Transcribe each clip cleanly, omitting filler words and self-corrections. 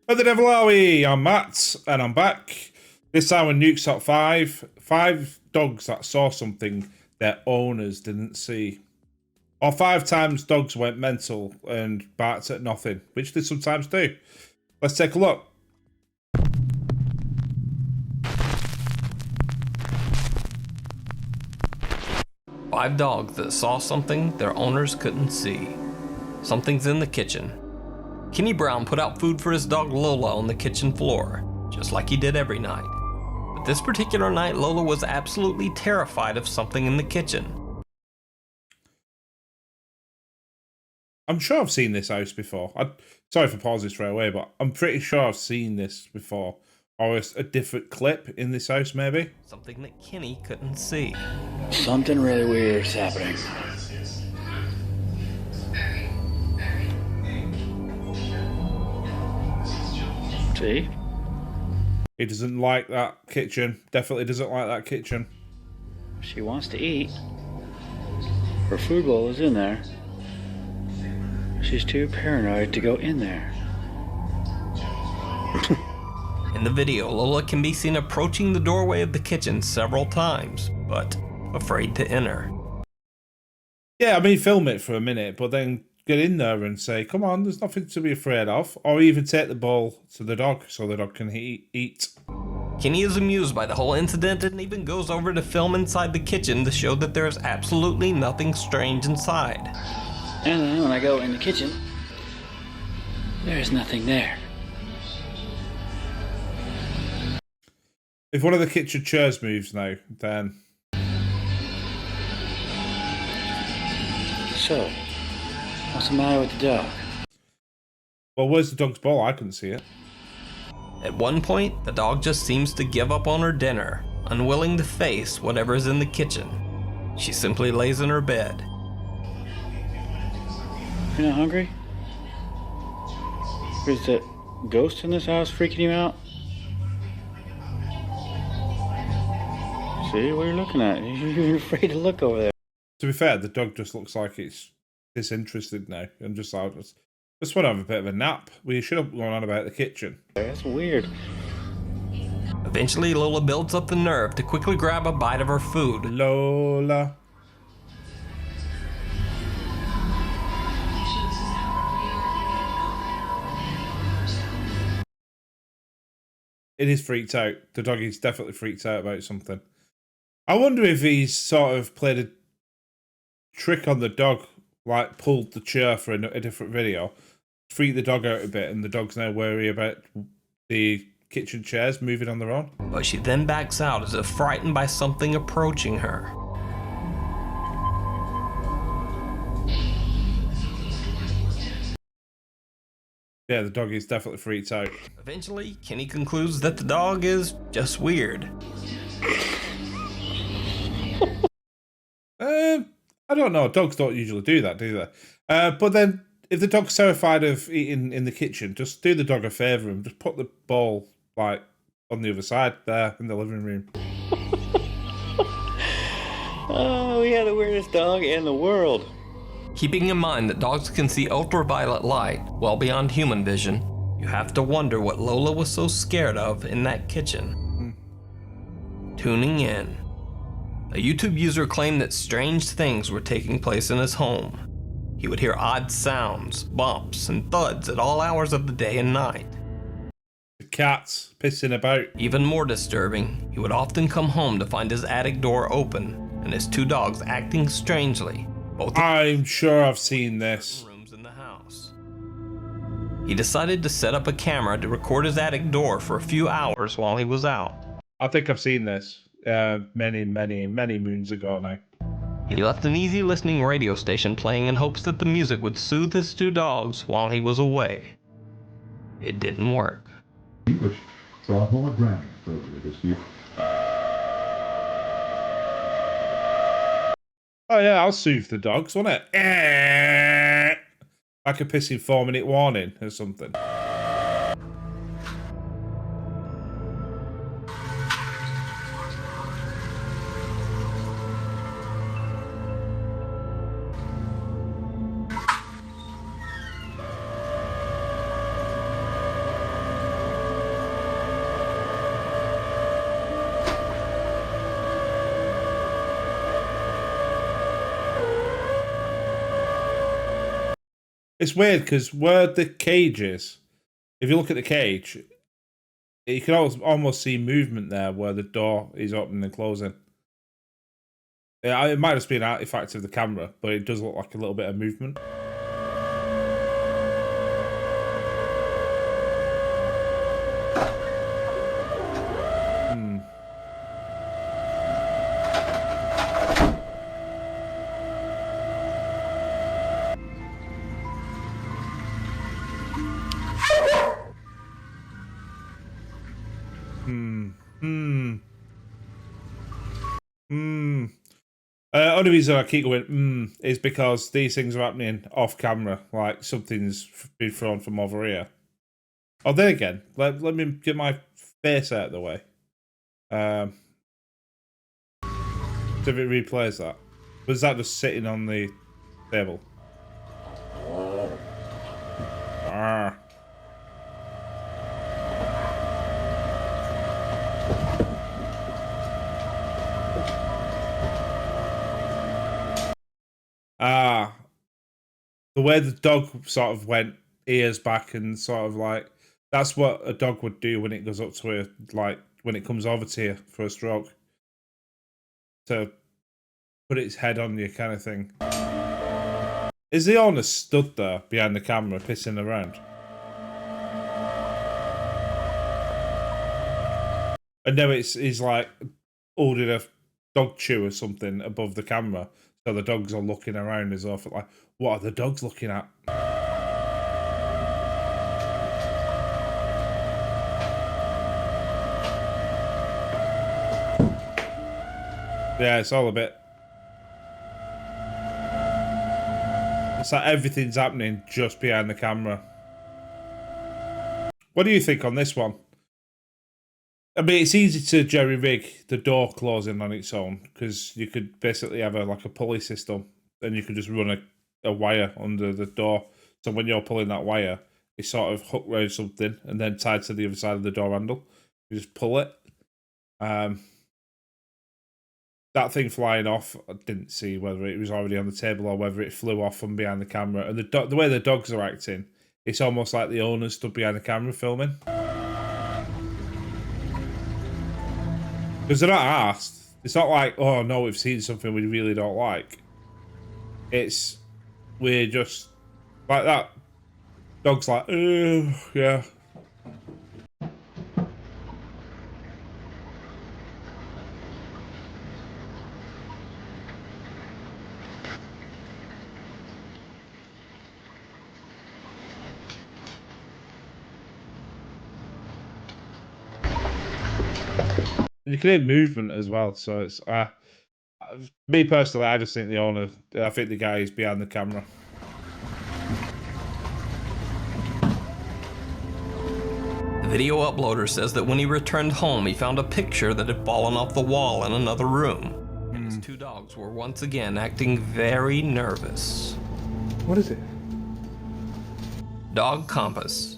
Where the devil are we? I'm Matt, and I'm back. This time with Nuke's Top 5. 5 dogs that saw something their owners didn't see. Or 5 times dogs went mental and barked at nothing, which they sometimes do. Let's take a look. Five dogs that saw something their owners couldn't see. Something's in the kitchen. Kenny Brown put out food for his dog Lola on the kitchen floor, just like he did every night. But this particular night, Lola was absolutely terrified of something in the kitchen. I'm sure I've seen this house before. Sorry for pausing straight away, but I'm pretty sure I've seen this before. Or a different clip in this house, maybe? Something that Kenny couldn't see. Something really weird is happening. See? He doesn't like that kitchen. Definitely doesn't like that kitchen. She wants to eat. Her food bowl is in there. She's too paranoid to go in there. In the video, Lola can be seen approaching the doorway of the kitchen several times, but afraid to enter. Yeah, I mean, film it for a minute, but then get in there and say, come on, there's nothing to be afraid of. Or even take the bowl to the dog so the dog can eat. Kenny is amused by the whole incident and even goes over to film inside the kitchen to show that there is absolutely nothing strange inside. And then when I go in the kitchen, there's nothing there. If one of the kitchen chairs moves now, then... So, what's the matter with the dog? Well, where's the dog's bowl? I couldn't see it. At one point, the dog just seems to give up on her dinner, unwilling to face whatever is in the kitchen. She simply lays in her bed. You're not hungry? Is that ghost in this house freaking you out? See, what are you looking at? You're afraid to look over there. To be fair, the dog just looks like it's disinterested now. And just like, just want to have a bit of a nap. We should have gone on about the kitchen. That's weird. Eventually, Lola builds up the nerve to quickly grab a bite of her food. Lola. It is freaked out. The dog is definitely freaked out about something. I wonder if he's sort of played a trick on the dog, like pulled the chair for a different video, freaked the dog out a bit, and the dog's now wary about the kitchen chairs moving on their own. But she then backs out as if frightened by something approaching her. Yeah, the dog is definitely freaked out. Eventually, Kenny concludes that the dog is just weird. I don't know. Dogs don't usually do that, do they? But then, if the dog's terrified of eating in the kitchen, just do the dog a favour and just put the bowl like on the other side there in the living room. Oh, we had the weirdest dog in the world. Keeping in mind that dogs can see ultraviolet light well beyond human vision, you have to wonder what Lola was so scared of in that kitchen. Tuning in. A YouTube user claimed that strange things were taking place in his home. He would hear odd sounds, bumps, and thuds at all hours of the day and night. The cat's pissing about. Even more disturbing, he would often come home to find his attic door open and his 2 dogs acting strangely. Both I'm sure I've seen this. rooms in the house. He decided to set up a camera to record his attic door for a few hours while he was out. I think I've seen this many moons ago now. He left an easy listening radio station playing in hopes that the music would soothe his 2 dogs while he was away. It didn't work. English for a hologram program this year. Oh yeah, I'll soothe the dogs, won't it? Like a pissing 4-minute warning or something. It's weird because where the cage is, if you look at the cage, you can almost see movement there where the door is opening and closing. Yeah, it might just be an artifact of the camera, but it does look like a little bit of movement. Only reason I keep going is because these things are happening off camera, like something's been thrown from over here. Oh, then again, let me get my face out of the way. So if it replays that, was that just sitting on the table? Ah. The way the dog sort of went ears back and sort of like, that's what a dog would do when it goes up to her, like when it comes over to you for a stroke. To put its head on you kind of thing. Is the owner stood there behind the camera pissing around? And now he's like holding a dog chew or something above the camera. So the dogs are looking around as if like, what are the dogs looking at? Yeah, it's all a bit. It's like everything's happening just behind the camera. What do you think on this one? I mean, it's easy to jerry-rig the door closing on its own because you could basically have like a pulley system, and you could just run a wire under the door. So when you're pulling that wire, it's sort of hooked around something and then tied to the other side of the door handle. You just pull it. That thing flying off, I didn't see whether it was already on the table or whether it flew off from behind the camera. And the way the dogs are acting, it's almost like the owner stood behind the camera filming. Because they're not asked. It's not like, oh no, we've seen something we really don't like. It's, we're just like that. Dog's like, yeah. You can hear movement as well, so it's me personally, I just think the owner, I think the guy is behind the camera. The video uploader says that when he returned home, he found a picture that had fallen off the wall in another room. And his two dogs were once again acting very nervous. What is it? Dog compass.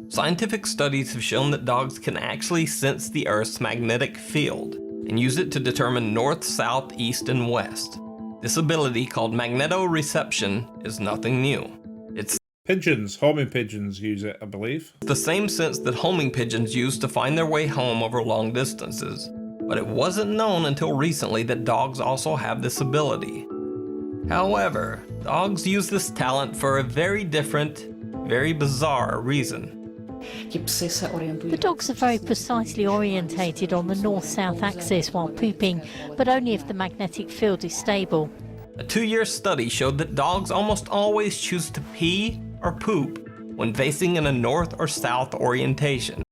Scientific studies have shown that dogs can actually sense the Earth's magnetic field and use it to determine north, south, east, and west. This ability, called magnetoreception, is nothing new. It's Pigeons, homing pigeons use it, I believe. the same sense that homing pigeons use to find their way home over long distances. But it wasn't known until recently that dogs also have this ability. However, dogs use this talent for a very different, very bizarre reason. The dogs are very precisely orientated on the north-south axis while pooping, but only if the magnetic field is stable. A 2-year study showed that dogs almost always choose to pee or poop when facing in a north or south orientation.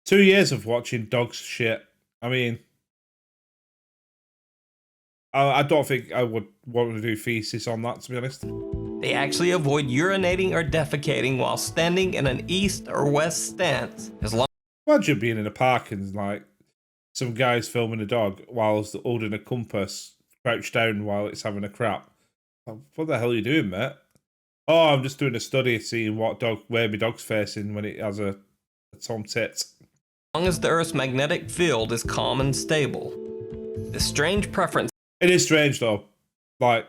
2 years of watching dogs shit. I mean, I don't think I would want to do thesis on that, to be honest. They actually avoid urinating or defecating while standing in an east or west stance, as long Imagine being in a park and like some guy's filming a dog whilst holding a compass, crouched down while it's having a crap. What the hell are you doing, mate? Oh, I'm just doing a study, seeing where my dog's facing when it has its own tits. as the Earth's magnetic field is calm and stable. This strange preference It is strange though. Like,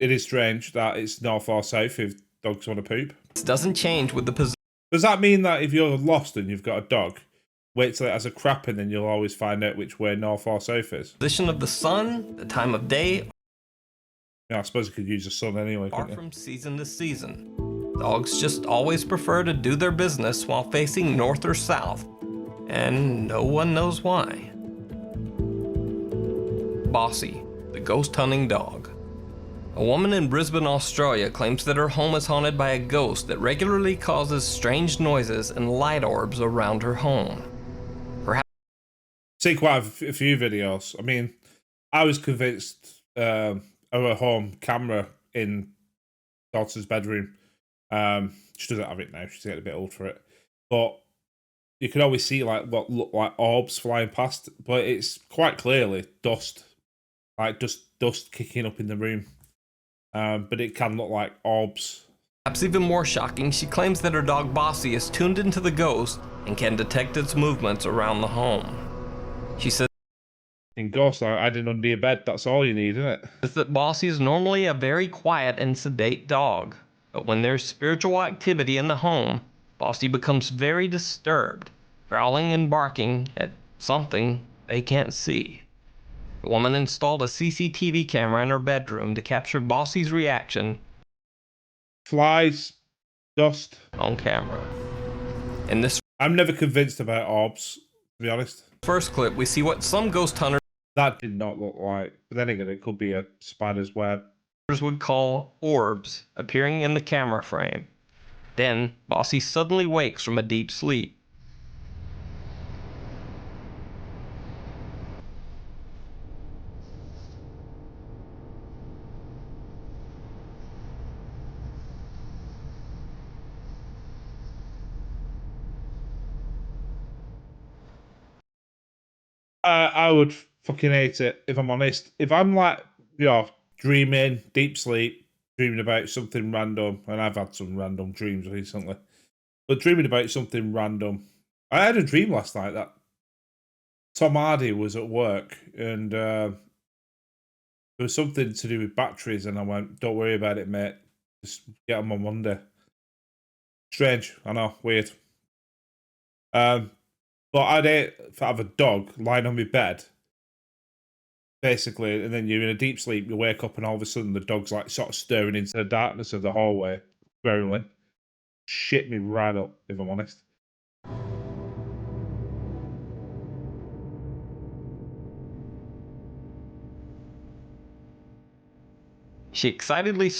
it is strange that it's north or south if dogs want to poop. This doesn't change with the position Does that mean that if you're lost and you've got a dog, wait till it has a crap and then you'll always find out which way north or south is? of the sun, the time of day, Yeah, I suppose you could use the sun anyway, or couldn't you? from season to season? Dogs just always prefer to do their business while facing north or south, and no one knows why. Bossy, the ghost hunting dog. A woman in Brisbane, Australia claims that her home is haunted by a ghost that regularly causes strange noises and light orbs around her home. See quite a few videos. I mean, I was convinced of a home camera in daughter's bedroom. She doesn't have it now. She's getting a bit old for it. But you can always see like what look like orbs flying past. But it's quite clearly dust. Like just dust kicking up in the room. But it can look like orbs. Perhaps even more shocking, she claims that her dog Bossy is tuned into the ghost and can detect its movements around the home. She says In ghost hiding under your bed, that's all you need, isn't it? that Bossy is normally a very quiet and sedate dog, but when there's spiritual activity in the home, Bossy becomes very disturbed, growling and barking at something they can't see. The woman installed a CCTV camera in her bedroom to capture Bossy's reaction Flies, dust. on camera. In this I'm never convinced about orbs, to be honest. first clip, we see what some ghost hunters That did not look like. But then again, it could be a spider's web. would call orbs appearing in the camera frame. Then, Bossy suddenly wakes from a deep sleep. I would fucking hate it, if I'm honest. If I'm like, dreaming, deep sleep, dreaming about something random, and I've had some random dreams recently, but dreaming about something random. I had a dream last night that Tom Hardy was at work and there was something to do with batteries, and I went, "Don't worry about it, mate. Just get them on Monday." Strange, I know, weird. But I'd hate to have a dog lying on my bed, basically, and then you're in a deep sleep, you wake up and all of a sudden the dog's like sort of staring into the darkness of the hallway, growling. Shit me right up, if I'm honest. She excitedly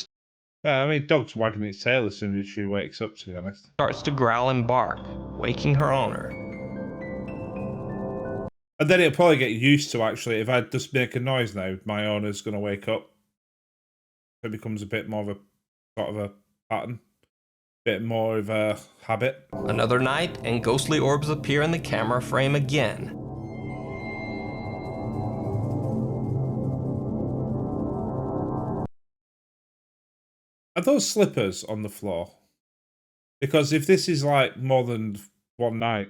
I mean, dog's wagging its tail as soon as she wakes up, to be honest. starts to growl and bark, waking her owner. And then it'll probably get used to, actually, if I just make a noise now, my owner's going to wake up. It becomes a bit more of a sort of a pattern. Bit more of a habit. Another night, and ghostly orbs appear in the camera frame again. Are those slippers on the floor? Because if this is like more than one night,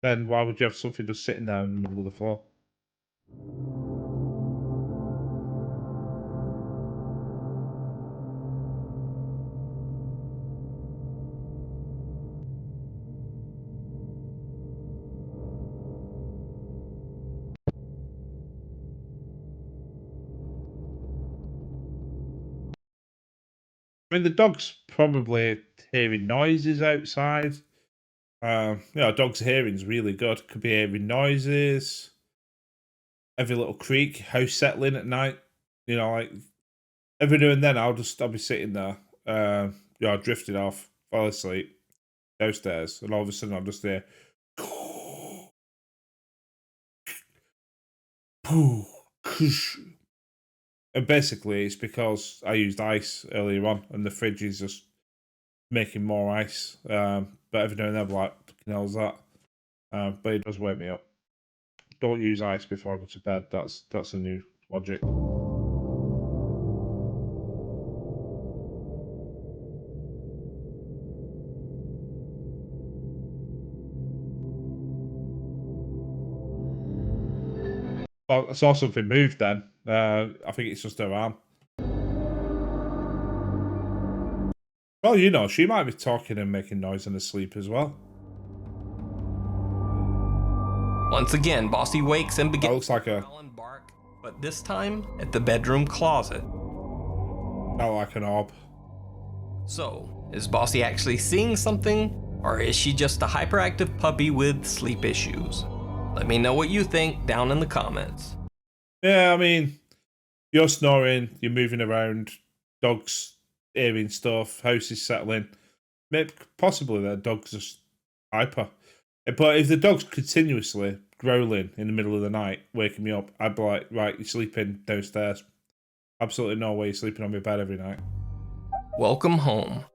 then why would you have something just sitting there in the middle of the floor? I mean, the dog's probably hearing noises outside. Dog's hearing's really good. Could be hearing noises. Every little creak, house settling at night. Like every now and then I'll be sitting there, drifted off, fall asleep downstairs, and all of a sudden I'll just hear and basically it's because I used ice earlier on and the fridge is just making more ice. But every now and then I'm like, fucking hell's that? But it does wake me up. Don't use ice before I go to bed. That's a new logic. Well, I saw something move then. I think it's just her arm. Well, you know, she might be talking and making noise in her sleep as well. Once again, Bossy wakes and That begins looks like to a growl and bark, but this time at the bedroom closet. not like an orb. So, is Bossy actually seeing something, or is she just a hyperactive puppy with sleep issues? Let me know what you think down in the comments. Yeah, I mean, you're snoring, you're moving around, dogs hearing stuff, house is settling. Maybe possibly that dog's just hyper. But if the dog's continuously growling in the middle of the night, waking me up, I'd be like, right, you're sleeping downstairs. Absolutely no way you're sleeping on my bed every night. Welcome home.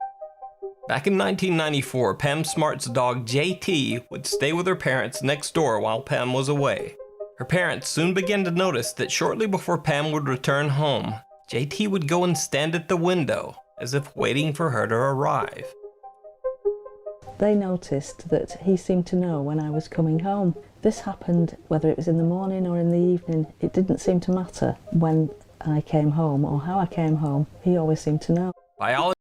Back in 1994, Pam Smart's dog JT would stay with her parents next door while Pam was away. Her parents soon began to notice that shortly before Pam would return home, JT would go and stand at the window as if waiting for her to arrive. They noticed that he seemed to know when I was coming home. This happened whether it was in the morning or in the evening. It didn't seem to matter when I came home or how I came home. He always seemed to know. Biology.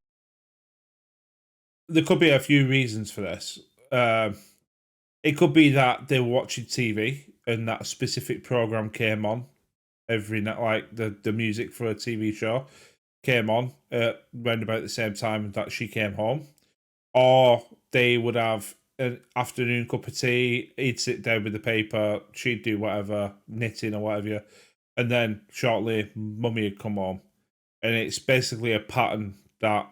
There could be a few reasons for this. It could be that they were watching TV and that specific program came on every night, like the music for a TV show came on around about the same time that she came home. Or they would have an afternoon cup of tea, he'd sit down with the paper, she'd do whatever, knitting or whatever, and then shortly mummy would come home. And it's basically a pattern that,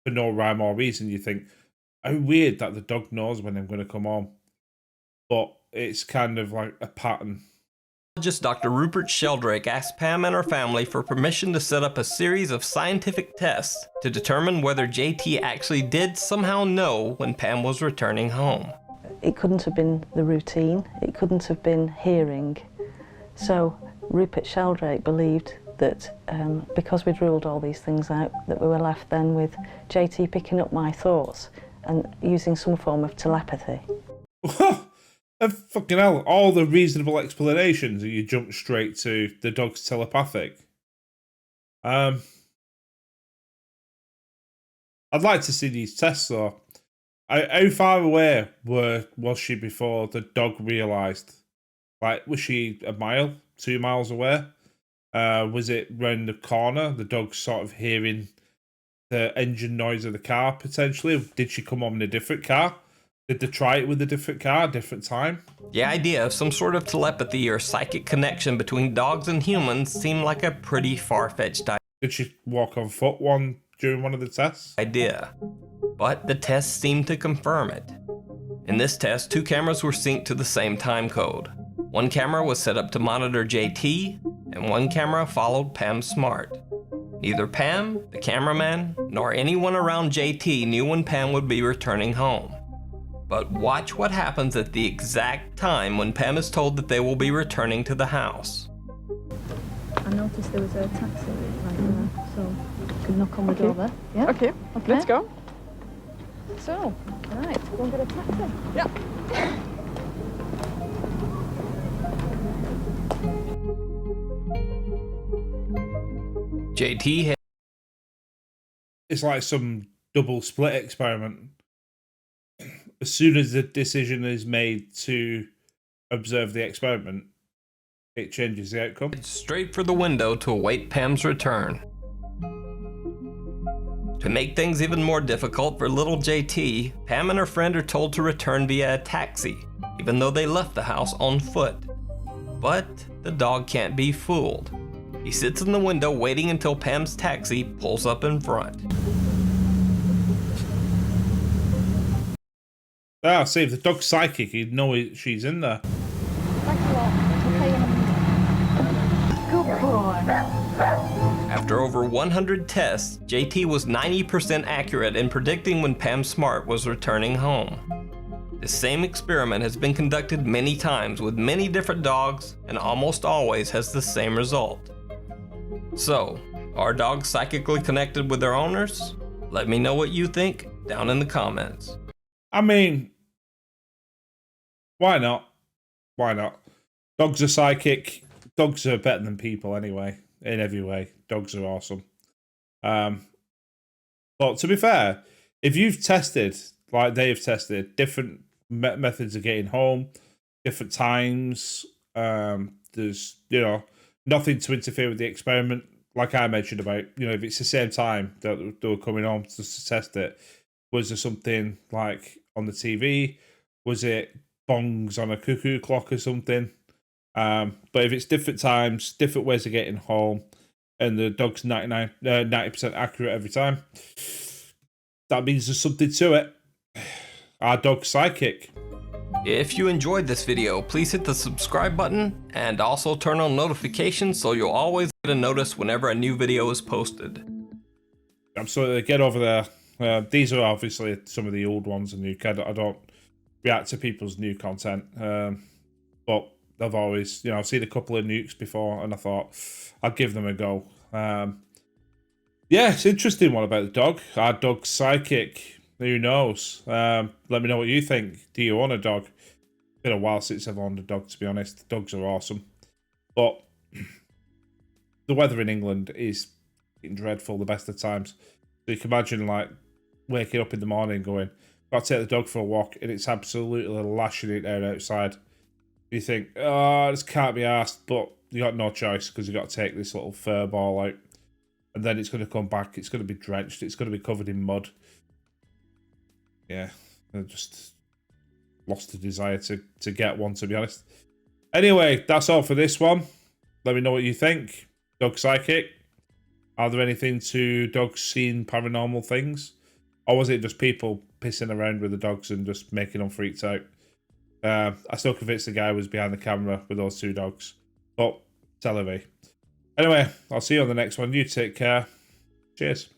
for no rhyme or reason, you think, how weird that the dog knows when I'm going to come home. But it's kind of like a pattern. Dr. Rupert Sheldrake asked Pam and her family for permission to set up a series of scientific tests to determine whether JT actually did somehow know when Pam was returning home. It couldn't have been the routine, it couldn't have been hearing. So Rupert Sheldrake believed that because we'd ruled all these things out, that we were left then with JT picking up my thoughts and using some form of telepathy. And fucking hell, all the reasonable explanations, and you jump straight to the dog's telepathic. I'd like to see these tests though. How far away was she before the dog realised? Like, was she a mile, 2 miles away? Was it round the corner? The dog's sort of hearing the engine noise of the car potentially. Did she come on in a different car? Did they try it with a different car, different time? The idea of some sort of telepathy or psychic connection between dogs and humans seemed like a pretty far-fetched Did she walk on foot during one of the tests? idea. But the tests seemed to confirm it. In this test, 2 cameras were synced to the same time code. One camera was set up to monitor JT, and one camera followed Pam Smart. Neither Pam, the cameraman, nor anyone around JT knew when Pam would be returning home. But watch what happens at the exact time when Pam is told that they will be returning to the house. I noticed there was a taxi right there, so I can knock on the door there. Yeah? Okay, let's go. So, right, go and get a taxi. Yeah. JT had It's like some double split experiment. As soon as the decision is made to observe the experiment, it changes the outcome. straight for the window to await Pam's return. To make things even more difficult for little JT, Pam and her friend are told to return via a taxi, even though they left the house on foot. But the dog can't be fooled. He sits in the window waiting until Pam's taxi pulls up in front. Ah, see, if the dog's psychic, he'd know she's in there. Thanks a lot. Okay. Good boy. After over 100 tests, JT was 90% accurate in predicting when Pam Smart was returning home. The same experiment has been conducted many times with many different dogs and almost always has the same result. So, are dogs psychically connected with their owners? Let me know what you think down in the comments. I mean, why not? Why not? Dogs are psychic. Dogs are better than people anyway, in every way. Dogs are awesome. But to be fair, if you've tested, like they've tested, different methods of getting home, different times, there's, you know, nothing to interfere with the experiment. Like I mentioned about, you know, if it's the same time that they were coming home just to test it, was there something like on the TV? Was it bongs on a cuckoo clock or something? But if it's different times, different ways of getting home, and the dog's 90% accurate every time, that means there's something to it. Our dog's psychic. If you enjoyed this video, please hit the subscribe button and also turn on notifications so you'll always get a notice whenever a new video is posted. Absolutely, get over there. These are obviously some of the old ones in Nuke. I don't react to people's new content, but I've always, you know, I've seen a couple of Nukes before, and I thought I'd give them a go. Yeah, it's an interesting one about the dog. Our dog's psychic. Who knows? Let me know what you think. Do you own a dog? It's been a while since I've owned a dog, to be honest. Dogs are awesome. But the weather in England is dreadful the best of times. So you can imagine, like, waking up in the morning going, got to take the dog for a walk, and it's absolutely lashing it down outside. You think, oh, this can't be arsed, but you got no choice because you got to take this little fur ball out. And then it's going to come back. It's going to be drenched. It's going to be covered in mud. Yeah, I just lost the desire to get one, to be honest. Anyway, that's all for this one. Let me know what you think. Dog psychic. Are there anything to dogs seeing paranormal things? Or was it just people pissing around with the dogs and just making them freaked out? I still convinced the guy was behind the camera with those two dogs. But, tel. Anyway, I'll see you on the next one. You take care. Cheers.